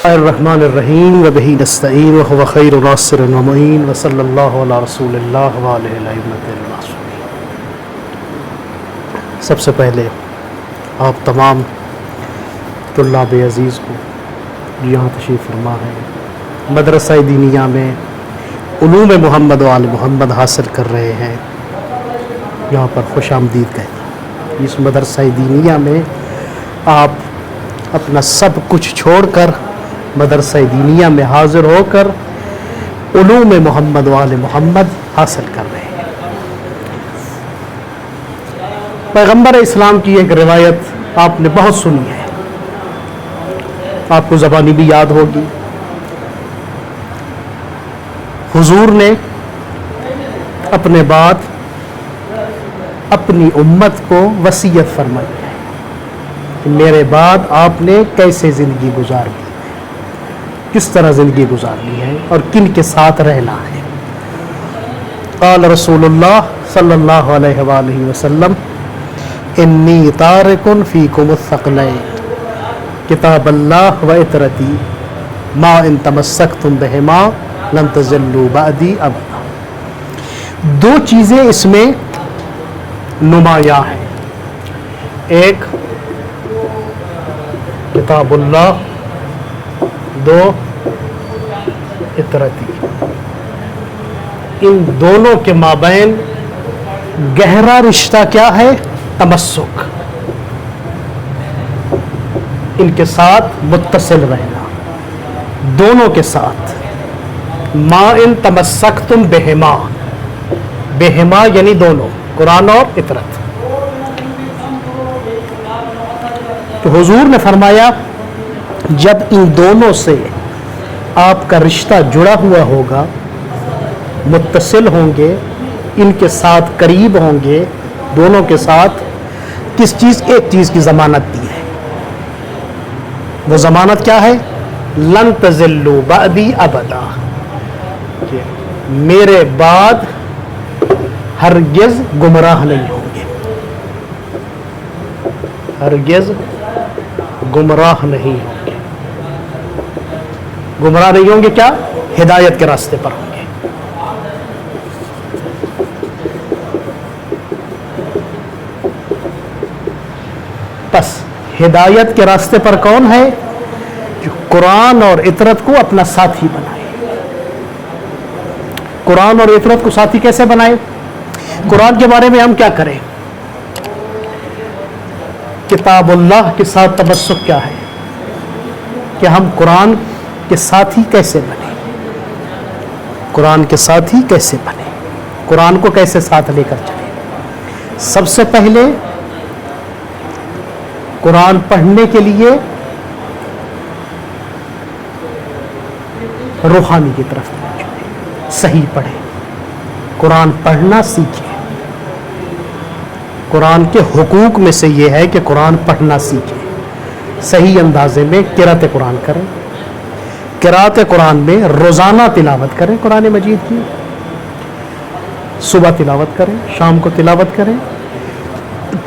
الرحمن الرحیم وبہ نستعین وهو خیر ناصر ومعین وصلی اللہ علی رسول اللہ وعلیہ الائمۃ المعصومین۔ سب سے پہلے آپ تمام طلاب عزیز کو یہاں تشریف فرما ہے، مدرسہ دینیہ میں علوم محمد و آل محمد حاصل کر رہے ہیں، یہاں پر خوش آمدید کہتا ہوں۔ اس مدرسہ دینیہ میں آپ اپنا سب کچھ چھوڑ کر مدرسہ دینیہ میں حاضر ہو کر علوم محمد و آل محمد حاصل کر رہے ہیں۔ پیغمبر اسلام کی ایک روایت آپ نے بہت سنی ہے، آپ کو زبانی بھی یاد ہوگی۔ حضور نے اپنے بعد اپنی امت کو وصیت فرمائی ہے کہ میرے بعد آپ نے کیسے زندگی گزارنی ہے، کس طرح زندگی گزارنی ہے اور کن کے ساتھ رہنا ہے۔ قال رسول اللہ صلی اللہ علیہ وآلہ وسلم انی تارک فیکم الثقلین کتاب اللہ و اطرتی ما ان تمسکتم بہما لن تضلوا بعدی ابدا۔ دو چیزیں اس میں نمایاں ہیں، ایک کتاب اللہ، دو اطرتی۔ ان دونوں کے مابین گہرا رشتہ کیا ہے؟ تمسک، ان کے ساتھ متصل رہنا، دونوں کے ساتھ۔ ما ان تمسکتم بہما، بہما یعنی دونوں، قرآن اور اطرت۔ تو حضور نے فرمایا جب ان دونوں سے آپ کا رشتہ جڑا ہوا ہوگا، متصل ہوں گے، ان کے ساتھ قریب ہوں گے، دونوں کے ساتھ کس چیز؟ ایک چیز کی ضمانت دی ہے۔ وہ ضمانت کیا ہے؟ لن تضلوا بعدی ابدا، کہ میرے بعد ہرگز گمراہ نہیں ہوں گے، ہرگز گمراہ نہیں ہوں گے۔ گمراہ نہیں ہوں گے کیا؟ ہدایت کے راستے پر ہوں گے۔ بس ہدایت کے راستے پر کون ہے؟ جو قرآن اور اطرت کو اپنا ساتھی بنائے۔ قرآن اور اطرت کو ساتھی کیسے بنائے؟ قرآن کے بارے میں ہم کیا کریں؟ کتاب اللہ کے ساتھ تمسک کیا ہے کہ ہم قرآن کے ساتھی کیسے بنے، قرآن کے ساتھی کیسے بنے، قرآن کو کیسے ساتھ لے کر چلیں۔ سب سے پہلے قرآن پڑھنے کے لیے روحانی کی طرف صحیح پڑھیں، قرآن پڑھنا سیکھیں۔ قرآن کے حقوق میں سے یہ ہے کہ قرآن پڑھنا سیکھیں، صحیح اندازے میں قرأت قرآن کریں، قرأت قرآن میں روزانہ تلاوت کریں، قرآن مجید کی صبح تلاوت کریں، شام کو تلاوت کریں۔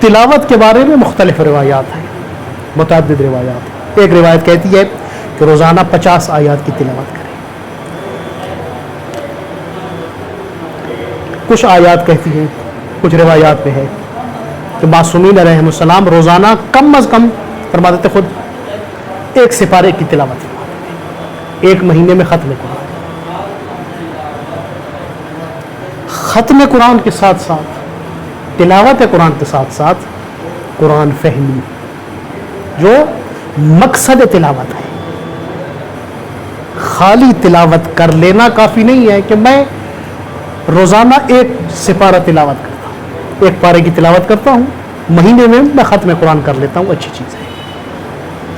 تلاوت کے بارے میں مختلف روایات ہیں، متعدد روایات ہیں۔ ایک روایت کہتی ہے کہ روزانہ 50 آیات کی تلاوت کریں، کچھ آیات کہتی ہیں، کچھ روایات میں ہے کہ معصومین علیہ السلام روزانہ کم از کم فرما دیتے خود 1 سپارے کی تلاوت فرما دیتے، ایک مہینے میں ختم قرآن۔ ختم قرآن کے ساتھ ساتھ، تلاوت قرآن کے ساتھ ساتھ قرآن فہمی، جو مقصد تلاوت ہے۔ خالی تلاوت کر لینا کافی نہیں ہے کہ میں روزانہ 1 سپارہ تلاوت کرتا ہوں، 1 پارے کی تلاوت کرتا ہوں، مہینے میں میں ختم قرآن کر لیتا ہوں، اچھی چیز ہے۔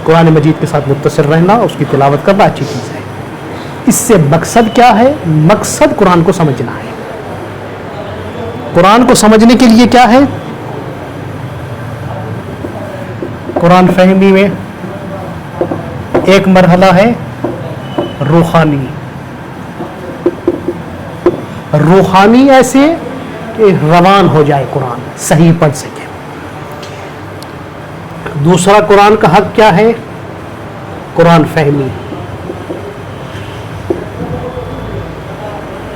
قرآن مجید کے ساتھ متصل رہنا، اس کی تلاوت کرنا اچھی چیز ہے۔ اس سے مقصد کیا ہے؟ مقصد قرآن کو سمجھنا ہے۔ قرآن کو سمجھنے کے لیے کیا ہے؟ قرآن فہمی میں ایک مرحلہ ہے روحانی، روحانی ایسے کہ روان ہو جائے، قرآن صحیح پڑھ سکے۔ دوسرا قرآن کا حق کیا ہے؟ قرآن فہمی،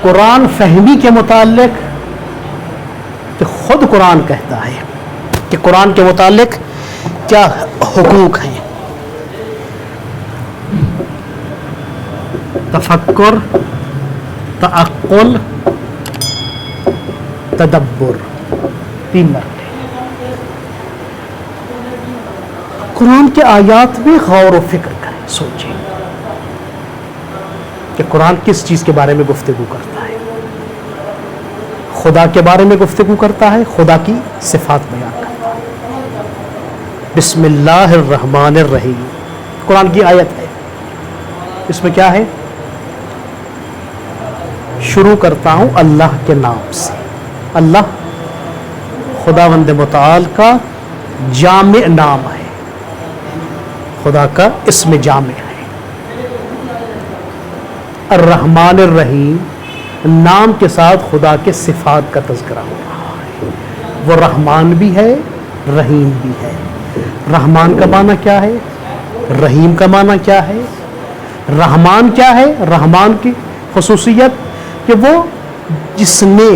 قرآن فہمی کے متعلق کہ خود قرآن کہتا ہے کہ قرآن کے متعلق کیا حقوق ہیں. تفکر، تعقل، تدبر، 3 مرحلے. قرآن کے آیات میں غور و فکر کریں، سوچیں کہ قرآن کس چیز کے بارے میں گفتگو کرتا ہے. خدا کے بارے میں گفتگو کرتا ہے، خدا کی صفات بیان کرتا ہے. بسم اللہ الرحمن الرحیم قرآن کی آیت ہے. اس میں کیا ہے؟ شروع کرتا ہوں اللہ کے نام سے. اللہ خداوند متعال کا جامع نام ہے، خدا کا اسم جامع ہے. الرحمن الرحیم نام کے ساتھ خدا کے صفات کا تذکرہ ہو رہا ہے. وہ رحمان بھی ہے، رحیم بھی ہے. رحمان کا معنی کیا ہے؟ رحیم کا معنی کیا ہے؟ رحمان کیا ہے؟ رحمان کی خصوصیت کہ وہ جس نے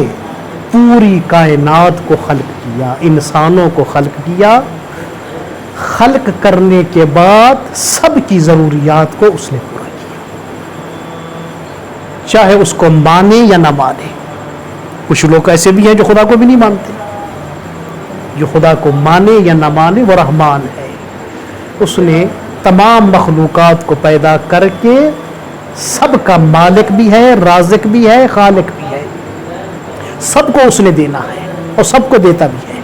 پوری کائنات کو خلق کیا، انسانوں کو خلق کیا، خلق کرنے کے بعد سب کی ضروریات کو اس نے پورا کیا، چاہے اس کو مانے یا نہ مانے. کچھ لوگ ایسے بھی ہیں جو خدا کو بھی نہیں مانتے. جو خدا کو مانے یا نہ مانے وہ رحمان ہے. اس نے تمام مخلوقات کو پیدا کر کے سب کا مالک بھی ہے، رازق بھی ہے، خالق بھی ہے. سب کو اس نے دینا ہے اور سب کو دیتا بھی ہے.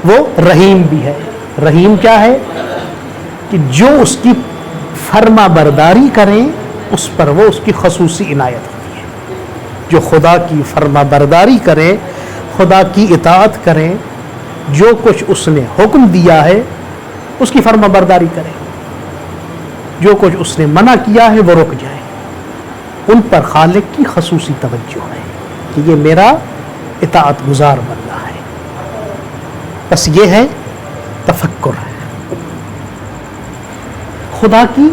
وہ رحیم بھی ہے. رحیم کیا ہے؟ کہ جو اس کی فرما برداری کریں اس پر وہ اس کی خصوصی عنایت ہوتی ہے. جو خدا کی فرما برداری کرے، خدا کی اطاعت کریں، جو کچھ اس نے حکم دیا ہے اس کی فرما برداری کریں، جو کچھ اس نے منع کیا ہے وہ رک جائے. ان پر خالق کی خصوصی توجہ ہے کہ یہ میرا اطاعت گزار بندہ ہے. بس یہ ہے تفکر. خدا کی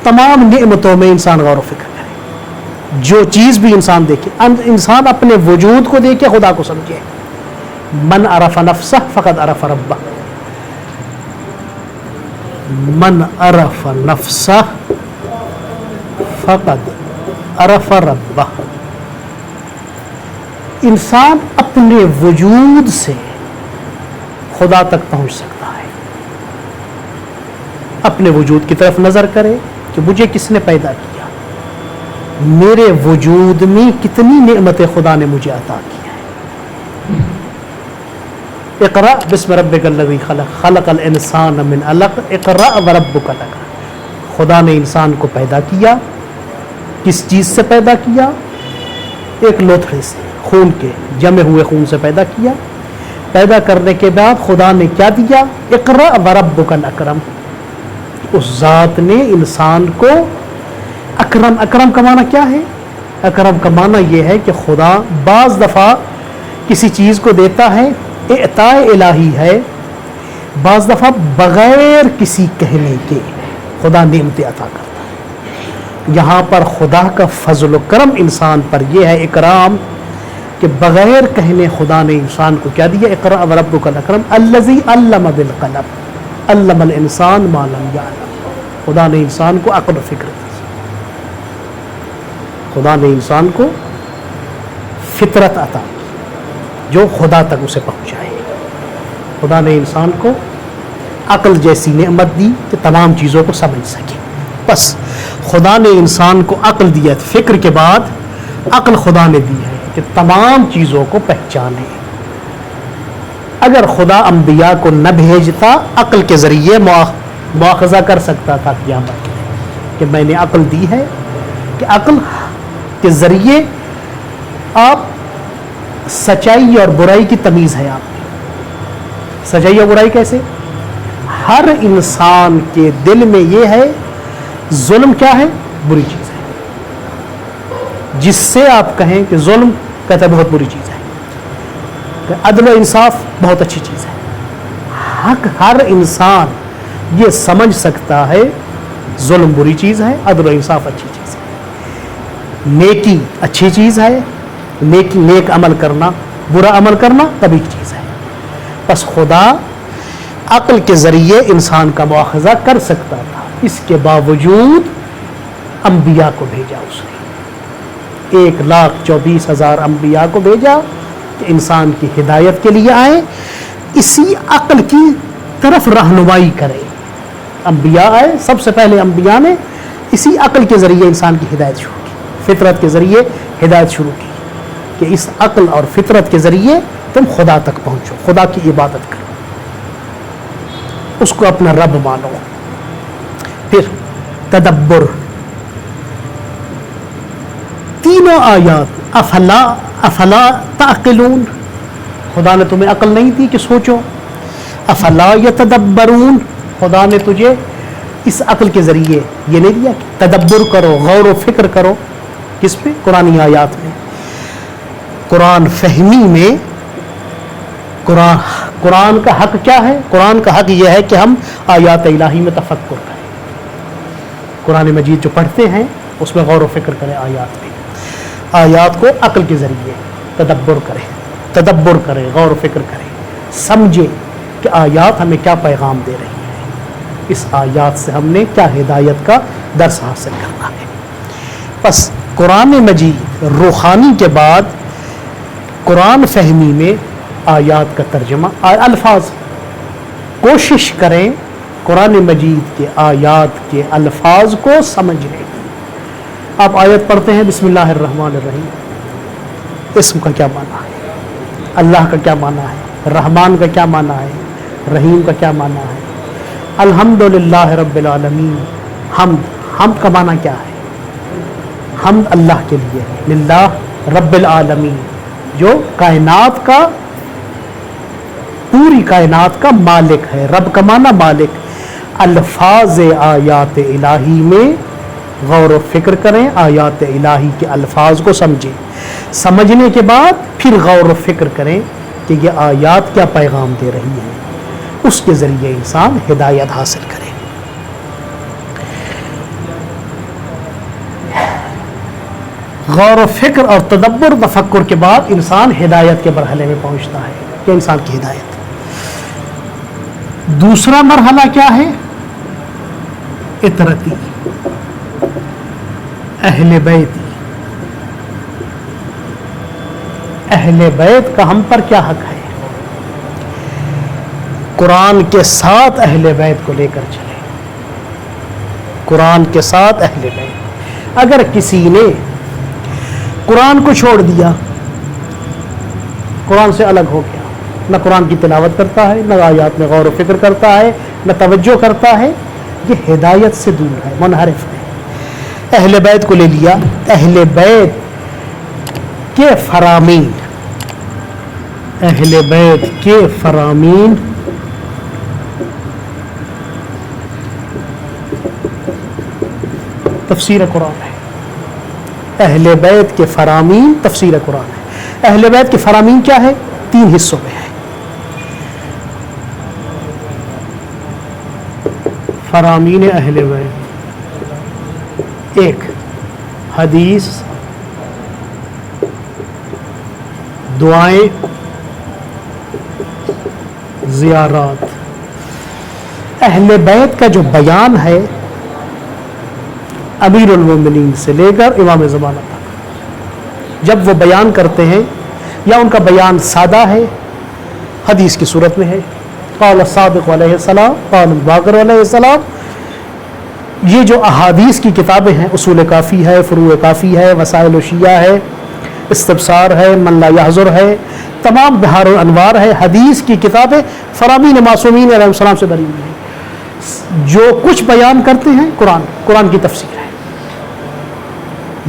تمام نعمتوں میں انسان غور و فکر کرے. جو چیز بھی انسان دیکھے، انسان اپنے وجود کو دیکھے خدا کو سمجھے. من عرف نفسہ فقد عرف ربہ. من عرف نفسہ فقد عرف ربہ. انسان اپنے وجود سے خدا تک پہنچ سکتا ہے. اپنے وجود کی طرف نظر کرے کہ مجھے کس نے پیدا کیا، میرے وجود میں کتنی نعمتیں خدا نے مجھے عطا کی ہیں. اقرأ بسم ربک الذی خلق خلق الانسان من علق اقرأ وربک الاکرم. خدا نے انسان کو پیدا کیا. کس چیز سے پیدا کیا؟ ایک لوتھڑے سے، خون کے جمے ہوئے خون سے پیدا کیا. پیدا کرنے کے بعد خدا نے کیا دیا؟ اقرأ وربک الاکرم. اس ذات نے انسان کو اکرم. اکرم کا معنی کیا ہے؟ اکرم کا معنی یہ ہے کہ خدا بعض دفعہ کسی چیز کو دیتا ہے، اعطاء الہی ہے. بعض دفعہ بغیر کسی کہنے کے خدا نعمتیں عطا کرتا ہے. یہاں پر خدا کا فضل و کرم انسان پر یہ ہے اکرام کہ بغیر کہنے خدا نے انسان کو کیا دیا؟ اقرأ وربک الاکرم الذی علم بالقلم علم الانسان ما لم یعلم. خدا نے انسان کو عقل و فکر دی. خدا نے انسان کو فطرت عطا کی جو خدا تک اسے پہنچائے. خدا نے انسان کو عقل جیسی نعمت دی کہ تمام چیزوں کو سمجھ سکے. بس خدا نے انسان کو عقل دیا. فکر کے بعد عقل خدا نے دی ہے کہ تمام چیزوں کو پہچانے. اگر خدا انبیاء کو نہ بھیجتا عقل کے ذریعے مواخذہ کر سکتا تھا قیامت میں کہ میں نے عقل دی ہے کہ عقل کے ذریعے آپ سچائی اور برائی کی تمیز ہے. آپ کی سچائی اور برائی کیسے؟ ہر انسان کے دل میں یہ ہے ظلم کیا ہے؟ بری چیز ہے. جس سے آپ کہیں کہ ظلم، کہتا ہے بہت بری چیز ہے. عدل و انصاف بہت اچھی چیز ہے. حق ہر انسان یہ سمجھ سکتا ہے ظلم بری چیز ہے، عدل و انصاف اچھی چیز ہے. نیکی اچھی چیز ہے، نیک عمل کرنا، برا عمل کرنا کبھی چیز ہے. بس خدا عقل کے ذریعے انسان کا مواخذہ کر سکتا تھا، اس کے باوجود انبیاء کو بھیجا اس نے. 1,24,000 انبیاء کو بھیجا کہ انسان کی ہدایت کے لیے آئیں، اسی عقل کی طرف رہنمائی کریں. انبیاء آئے، سب سے پہلے انبیاء نے اسی عقل کے ذریعے انسان کی ہدایت شروع کی، فطرت کے ذریعے ہدایت شروع کی کہ اس عقل اور فطرت کے ذریعے تم خدا تک پہنچو، خدا کی عبادت کرو، اس کو اپنا رب مانو. پھر تدبر، تینوں آیات افلا تعقلون، خدا نے تمہیں عقل نہیں دی کہ سوچو. افلا یتدبرون، خدا نے تجھے اس عقل کے ذریعے یہ نہیں دیا کہ تدبر کرو، غور و فکر کرو. کس پہ؟ قرآن آیات میں. قرآن فہمی میں قرآن کا حق کیا ہے؟ قرآن کا حق یہ ہے کہ ہم آیات الہی میں تفکر کریں، قرآن مجید جو پڑھتے ہیں اس میں غور و فکر کریں، آیات کو عقل کے ذریعے تدبر کریں، غور و فکر کریں، سمجھیں کہ آیات ہمیں کیا پیغام دے رہی ہیں، اس آیات سے ہم نے کیا ہدایت کا درس حاصل کرنا ہے. بس قرآن مجید روحانی کے بعد قرآن فہمی میں آیات کا ترجمہ، الفاظ، کوشش کریں قرآن مجید کے آیات کے الفاظ کو سمجھنے کی. آپ آیت پڑھتے ہیں بسم اللہ الرحمن الرحیم، اسم کا کیا معنی ہے، اللہ کا کیا معنی ہے، رحمان کا کیا معنی ہے، رحیم کا کیا معنی ہے، الحمدللہ رب العالمین، حمد کا معنی کیا ہے، حمد اللہ کے لیے ہے، للہ رب العالمین، جو کائنات کا، پوری کائنات کا مالک ہے. رب کا معنی مالک. الفاظ آیات الہی میں غور و فکر کریں، آیات الہی کے الفاظ کو سمجھیں، سمجھنے کے بعد پھر غور و فکر کریں کہ یہ آیات کیا پیغام دے رہی ہیں، اس کے ذریعے انسان ہدایت حاصل کرے. غور و فکر اور تدبر تفکر کے بعد انسان ہدایت کے مرحلے میں پہنچتا ہے کہ انسان کی ہدایت. دوسرا مرحلہ کیا ہے؟ اطرتی، اہل بیتی. اہل بیت کا ہم پر کیا حق ہے؟ قرآن کے ساتھ اہل بیت کو لے کر چلے، قرآن کے ساتھ اہل بیت. اگر کسی نے قرآن کو چھوڑ دیا، قرآن سے الگ ہو گیا، نہ قرآن کی تلاوت کرتا ہے، نہ آیات میں غور و فکر کرتا ہے، نہ توجہ کرتا ہے، یہ ہدایت سے دور ہے، منحرف ہے. اہل بیت کو لے لیا، اہل بیت کے فرامین، اہل بیت کے فرامین تفسیر قرآن ہے. اہل بیت کے فرامین تفسیر قرآن ہے. اہل بیت کے فرامین کیا ہے؟ 3 حصوں میں ہے. فرامین اہل بیت، 1 حدیث، دعائیں، زیارات. اہل بیت کا جو بیان ہے امیر المومنین سے لے کر امام زمانہ تک، جب وہ بیان کرتے ہیں یا ان کا بیان سادہ ہے، حدیث کی صورت میں ہے، قال الصادق علیہ السلام، قال الباقر علیہ السلام. یہ جو احادیث کی کتابیں ہیں، اصول کافی ہے، فروع کافی ہے، وسائل الشیعہ ہے، استبصار ہے، من لا یحضر ہے، تمام بحار الانوار ہے، حدیث کی کتابیں فرامین معصومین علیہ السلام سے بری ہوئی ہیں. جو کچھ بیان کرتے ہیں قرآن کی تفسیر ہے.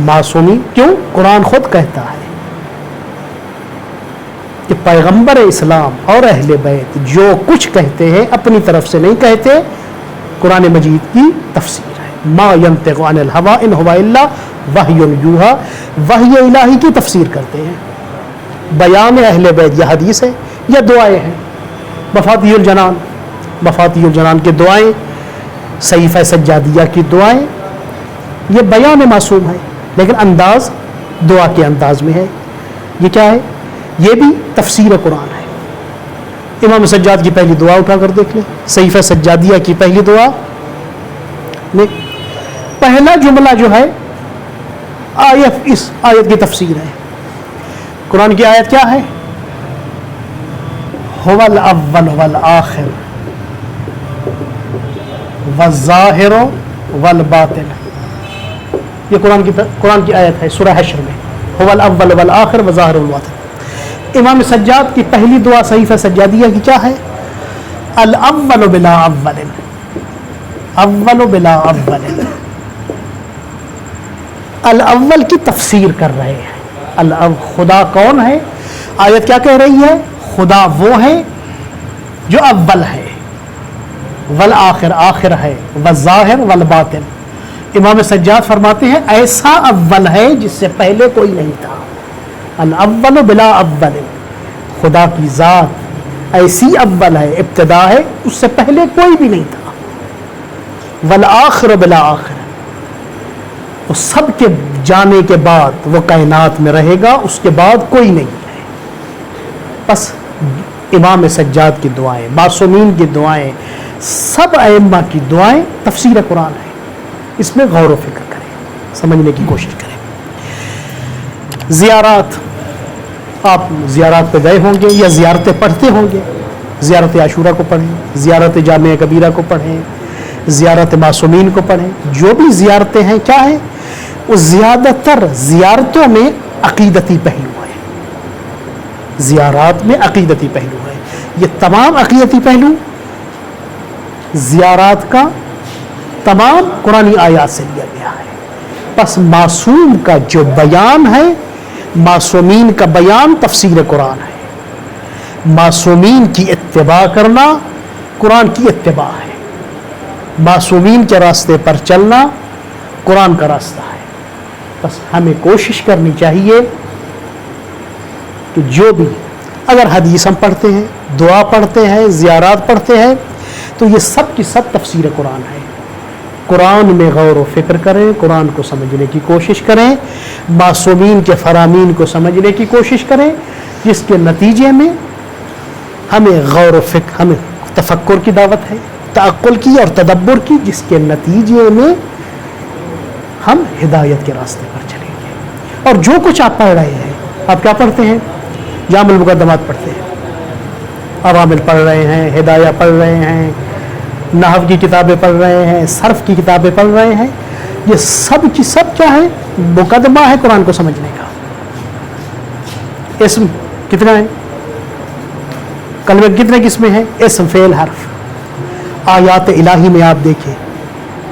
معصومی کیوں؟ قرآن خود کہتا ہے کہ پیغمبر اسلام اور اہل بیت جو کچھ کہتے ہیں اپنی طرف سے نہیں کہتے، قرآن مجید کی تفسیر ہے. ما ینطق عن الہوی ان هو الا وحی یوحی، وحی الہی کی تفسیر کرتے ہیں. بیان اہل بیت یا حدیث ہے یا دعائیں ہیں. مفاتیح الجنان کی دعائیں، صحیفہ سجادیہ کی دعائیں، یہ بیان معصوم ہے. لیکن انداز دعا کے انداز میں ہے. یہ کیا ہے؟ یہ بھی تفسیر قرآن ہے. امام سجاد کی پہلی دعا اٹھا کر دیکھ لیں, صحیفہ سجادیہ کی پہلی دعا میں پہلا جملہ جو ہے اس آیت کی تفسیر ہے. قرآن کی آیت کیا ہے؟ هو الاول والآخر والظاہر والباطن. یہ قرآن کی آیت ہے سورہ حشر میں. هو الاول والآخر والظاہر والباطن. امام سجاد کی پہلی دعا صحیفہ سجادیہ کی کیا ہے؟ الاول بلا اول, اول بلا اول. الاول کی تفسیر کر رہے ہیں. خدا کون ہے؟ آیت کیا کہہ رہی ہے؟ خدا وہ ہے جو اول ہے, والآخر آخر ہے, والظاہر والباطن. امام سجاد فرماتے ہیں ایسا اول ہے جس سے پہلے کوئی نہیں تھا. الاول بلا اول, خدا کی ذات ایسی اول ہے, ابتدا ہے, اس سے پہلے کوئی بھی نہیں تھا. والآخر بلا آخر, وہ سب کے جانے کے بعد وہ کائنات میں رہے گا, اس کے بعد کوئی نہیں ہے. بس امام سجاد کی دعائیں, معصومین کی دعائیں, سب ائمہ کی دعائیں تفسیر قرآن ہے. اس میں غور و فکر کریں, سمجھنے کی کوشش کریں. زیارات, آپ زیارات پہ گئے ہوں گے یا زیارتیں پڑھتے ہوں گے. زیارت عاشورہ کو پڑھیں, زیارت جامع کبیرہ کو پڑھیں, زیارت معصومین کو پڑھیں. جو بھی زیارتیں ہیں کیا ہیں؟ وہ زیادہ تر زیارتوں میں عقیدتی پہلو ہے. زیارات میں عقیدتی پہلو ہے. یہ تمام عقیدتی پہلو زیارات کا تمام قرآنی آیات سے لیا گیا ہے. پس معصوم کا جو بیان ہے, معصومین کا بیان تفسیر قرآن ہے. معصومین کی اتباع کرنا قرآن کی اتباع ہے. معصومین کے راستے پر چلنا قرآن کا راستہ ہے. بس ہمیں کوشش کرنی چاہیے کہ جو بھی, اگر حدیث ہم پڑھتے ہیں, دعا پڑھتے ہیں, زیارات پڑھتے ہیں, تو یہ سب کی سب تفسیر قرآن ہے. قرآن میں غور و فکر کریں, قرآن کو سمجھنے کی کوشش کریں, معصومین کے فرامین کو سمجھنے کی کوشش کریں, جس کے نتیجے میں ہمیں غور و فکر, ہمیں تفکر کی دعوت ہے, تعقل کی اور تدبر کی, جس کے نتیجے میں ہم ہدایت کے راستے پر چلیں گے. اور جو کچھ آپ پڑھ رہے ہیں, آپ کیا پڑھتے ہیں؟ جامع المقدمات پڑھتے ہیں, عوامل پڑھ رہے ہیں, ہدایہ پڑھ رہے ہیں, نحو کی کتابیں پڑھ رہے ہیں, صرف کی کتابیں پڑھ رہے ہیں. یہ سب کی سب کیا ہے؟ مقدمہ ہے قرآن کو سمجھنے کا. اسم کتنا ہے؟ کلمے کتنے قسمیں ہیں؟ اسم, فعل, حرف. آیات الہی میں آپ دیکھیں,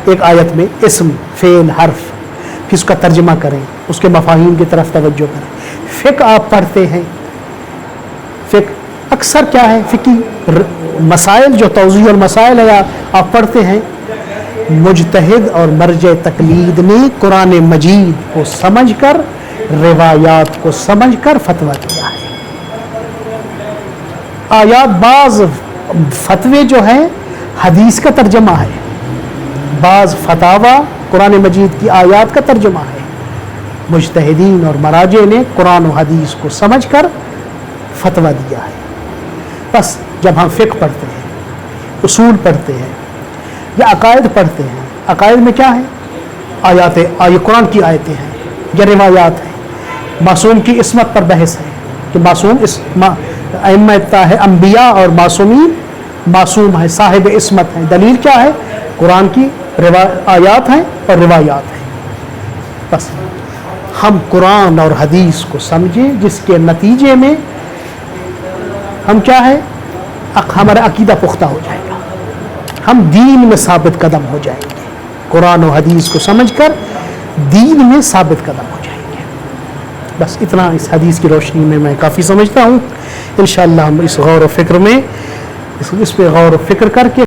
ایک آیت میں اسم, فعل, حرف, پھر اس کا ترجمہ کریں, اس کے مفاہیم کی طرف توجہ کریں. فقہ آپ پڑھتے ہیں, فقہ اکثر کیا ہے؟ فقہی مسائل جو توضیح المسائل ہے آپ پڑھتے ہیں. مجتہد اور مرجع تقلید نے قرآن مجید کو سمجھ کر, روایات کو سمجھ کر فتویٰ کیا ہے. آیات, بعض فتوے جو ہیں حدیث کا ترجمہ ہے, بعض فتاوی قرآن مجید کی آیات کا ترجمہ ہے. مجتہدین اور مراجع نے قرآن و حدیث کو سمجھ کر فتویٰ دیا ہے. بس جب ہم فقہ پڑھتے ہیں, اصول پڑھتے ہیں یا عقائد پڑھتے ہیں, عقائد میں کیا ہے؟ آیات, قرآن کی آیتیں ہیں یا روایات ہیں. معصوم کی عصمت پر بحث ہے کہ معصوم ائمہ ہے, انبیاء اور معصومین معصوم ہے, صاحب عصمت ہیں. دلیل کیا ہے؟ قرآن کی آیات ہیں اور روایات ہیں. بس ہم قرآن اور حدیث کو سمجھیں, جس کے نتیجے میں ہم کیا ہے؟ ہمارا عقیدہ پختہ ہو جائے گا, ہم دین میں ثابت قدم ہو جائیں گے. قرآن و حدیث کو سمجھ کر دین میں ثابت قدم ہو جائیں گے. بس اتنا اس حدیث کی روشنی میں کافی سمجھتا ہوں. انشاءاللہ ہم اس غور و فکر میں اس پہ غور و فکر کر کے